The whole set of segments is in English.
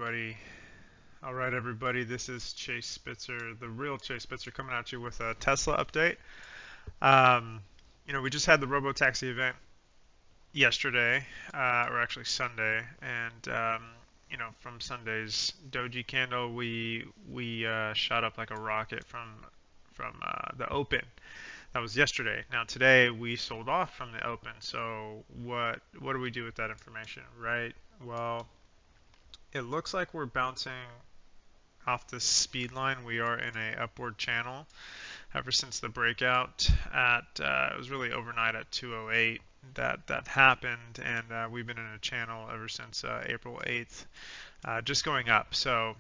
everybody. All right, everybody. This is Chase Spitzer, the real Chase Spitzer, coming at you with a Tesla update. Um, we just had the robo-taxi event yesterday, or actually Sunday, and from Sunday's doji candle, we shot up like a rocket from the open. That was yesterday. Now today we sold off from the open. So what do we do with that information, right? Well, it looks like we're bouncing off this speed line. We are in a upward channel ever since the breakout at it was really overnight at 208 that happened, and we've been in a channel ever since April 8th, just going up. So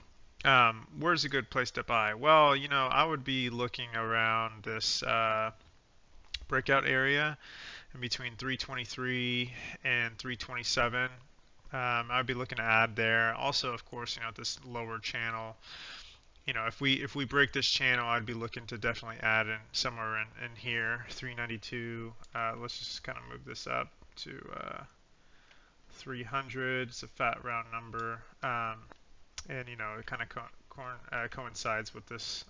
where's a good place to buy? Well, I would be looking around this breakout area in between 323 and 327. I'd be looking to add there. Also, of course, this lower channel. If we break this channel, I'd be looking to definitely add in somewhere in here, 392. Let's just kind of move this up to 300. It's a fat round number, and it kind of coincides with this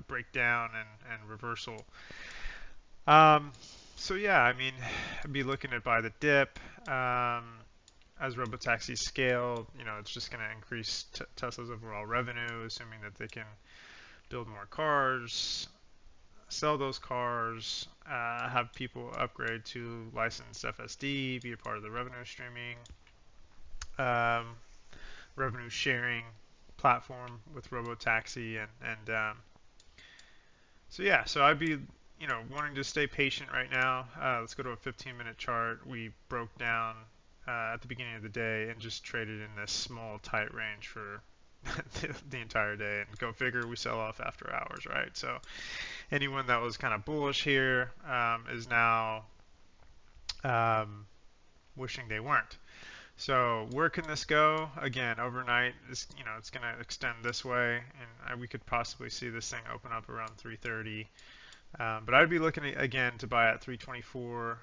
breakdown and reversal. So yeah, I mean, I'd be looking to buy the dip. As robotaxis scale, it's just going to increase Tesla's overall revenue, assuming that they can build more cars, sell those cars, have people upgrade to licensed FSD, be a part of the revenue streaming, revenue sharing platform with robotaxi, and so yeah, so I'd be wanting to stay patient right now. Let's go to a 15-minute chart. We broke down at the beginning of the day and just traded in this small tight range for the entire day, and go figure we sell off after hours, right? So anyone that was kind of bullish here is now wishing they weren't. So where can this go? Again, overnight is it's going to extend this way, and we could possibly see this thing open up around 330. But I'd be looking again to buy at 324.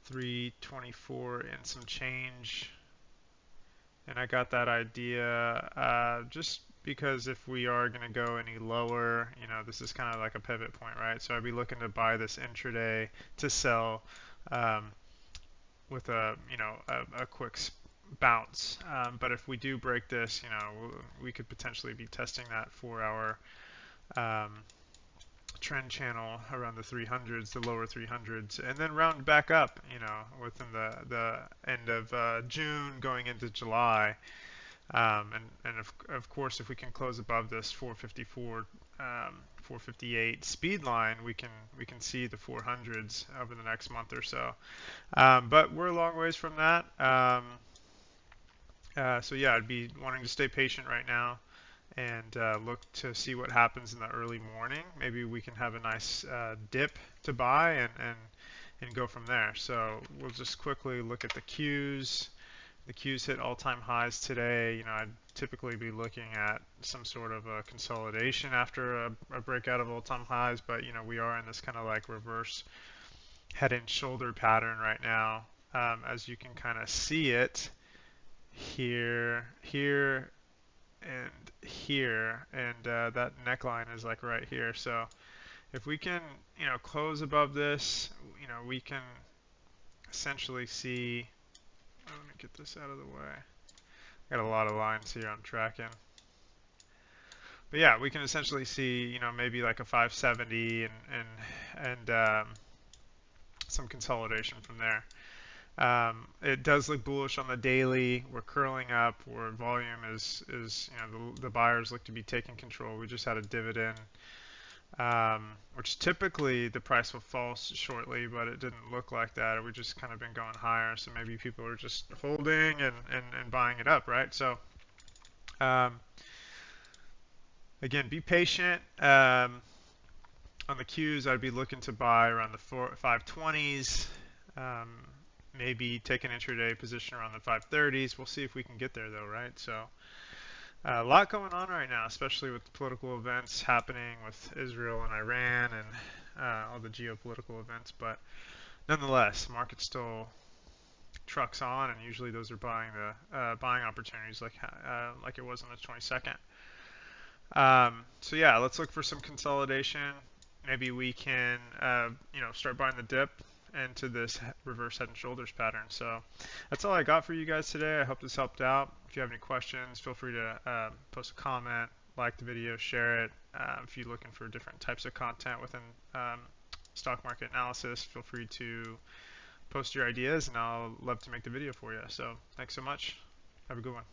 324 and some change, and I got that idea just because if we are going to go any lower, this is kind of like a pivot point, right? So I'd be looking to buy this intraday to sell with a quick bounce. But if we do break this, we could potentially be testing that 4-hour trend channel around the 300s, the lower 300s, and then round back up, within the end of June going into July. And of course, if we can close above this 454, 458 speed line, we can see the 400s over the next month or so. But we're a long ways from that. So yeah, I'd be wanting to stay patient right now and look to see what happens in the early morning. Maybe we can have a nice dip to buy and go from there. So we'll just quickly look at the Qs. The Qs hit all-time highs today. I'd typically be looking at some sort of a consolidation after a breakout of all-time highs, but we are in this kind of like reverse head and shoulder pattern right now, as you can kind of see it here, and here, and that neckline is like right here. So if we can close above this, we can essentially see, let me get this out of the way, got a lot of lines here I'm tracking, but yeah, we can essentially see maybe like a 570 and some consolidation from there. It does look bullish on the daily. We're curling up, where volume is the buyers look to be taking control. We just had a dividend, which typically the price will fall shortly, but it didn't look like that. We just kind of been going higher, so maybe people are just holding and buying it up, right? So again, be patient. On the Qs, I'd be looking to buy around the 520s. Maybe take an intraday position around the 530s. We'll see if we can get there though, right? So a lot going on right now, especially with the political events happening with Israel and Iran and all the geopolitical events. But nonetheless, market's still trucks on, and usually those are buying the buying opportunities like it was on the 22nd. So yeah, let's look for some consolidation. Maybe we can start buying the dip into this reverse head and shoulders pattern. So that's all I got for you guys today. I hope this helped out. If you have any questions, feel free to post a comment, like the video, share it. If you're looking for different types of content within stock market analysis, feel free to post your ideas, and I'll love to make the video for you. So thanks so much. Have a good one.